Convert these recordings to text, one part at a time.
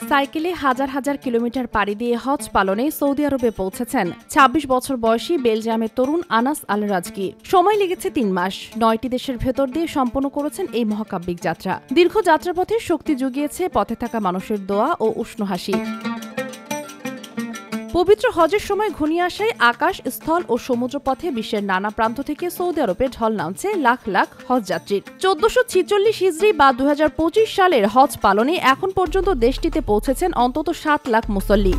সাইকেলে হাজার হাজার কিলোমিটার পাড়ি দিয়ে হজ পালনে সৌদি আরবে পৌঁছেছেন ২৬ বছর বয়সী বেলজিয়ামের তরুণ আনাস আল রাজকি। সময় লেগেছে ৩ মাস। ৯টি দেশের ভেতর দিয়ে সম্পন্ন করেছেন এই মহাকাব্যিক যাত্রা। দীর্ঘ যাত্রাপথে শক্তি জুগিয়েছে পথে থাকা মানুষের দোয়া ও উষ্ণ হাসি। পবিত্র হজের সময় ঘনিয়ে আসায় আকাশ, স্থল ও সমুদ্র পথে বিশ্বের নানা প্রান্ত থেকে সৌদি আরবে ঢল নামছে লাখ লাখ হজযাত্রীর। ১৪৪৬ হিজরি বা ২০২৫ সালের হজ পালনে এখন পর্যন্ত দেশটিতে পৌঁছেছেন অন্তত ৭ লাখ মুসল্লি।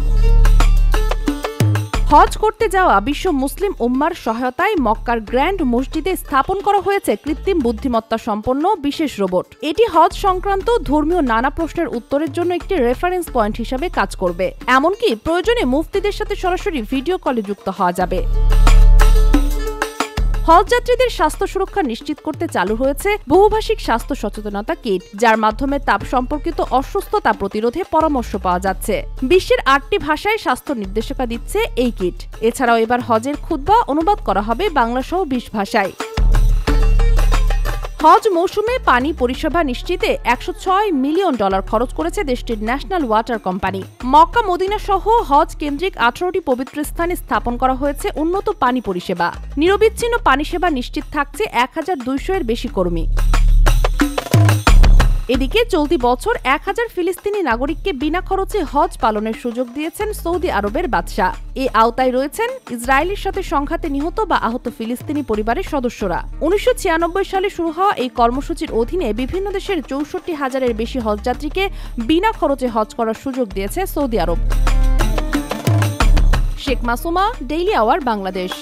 হজ করতে যাওয়া বিশ্ব মুসলিম উম্মার সহায়তায় মক্কার গ্র্যান্ড মসজিদে স্থাপন করা হয়েছে কৃত্রিম বুদ্ধিমত্তা সম্পন্ন বিশেষ রোবট। এটি হজ সংক্রান্ত ধর্মীয় নানা প্রশ্নের উত্তরের জন্য একটি রেফারেন্স পয়েন্ট হিসাবে কাজ করবে। এমনকি প্রয়োজনে মুফতিদের সাথে সরাসরি ভিডিও কলে যুক্ত হওয়া যাবে। হজযাত্রীদের স্বাস্থ্য সুরক্ষা নিশ্চিত করতে চালু হয়েছে বহুভাষিক স্বাস্থ্য সচেতনতা কিট, যার মাধ্যমে তাপ সম্পর্কিত অসুস্থতা প্রতিরোধে পরামর্শ পাওয়া যাচ্ছে। বিশ্বের ৮টি ভাষায় স্বাস্থ্য নির্দেশিকা দিচ্ছে এই কিট। এছাড়াও এবার হজের খুতবা অনুবাদ করা হবে বাংলাসহ ২০ ভাষায়। হজ মৌসুমে পানি পরিষেবা নিশ্চিতে $১০৬ মিলিয়ন খরচ করেছে দেশটির national water company. Mecca, Medina সহ হজ কেন্দ্রিক ১৮টি পবিত্র স্থানে স্থাপন করা হয়েছে উন্নত পানি পরিষেবা। নিরবিচ্ছিন্ন পানি সেবা নিশ্চিত থাকছে ১২০০ এর বেশি কর্মী। এদিকে চলতি বছর ১,০০০ ফিলিস্তিনি নাগরিককে বিনা খরচে হজ পালনের সুযোগ দিয়েছেন সৌদি আরবের বাদশাহ। এ আওতায় রয়েছেন ইসরায়েলের সাথে সংঘাতে নিহত বা আহত ফিলিস্তিনি পরিবারের সদস্যরা। ১৯৯৬ সালে শুরু হওয়া এই কর্মসূচির অধীনে বিভিন্ন দেশের ৬৪,০০০-এর বেশি হজযাত্রীকে বিনা খরচে হজ করার সুযোগ দিয়েছে Saudi Arab. Sheikh Masuma, daily hour, Bangladesh.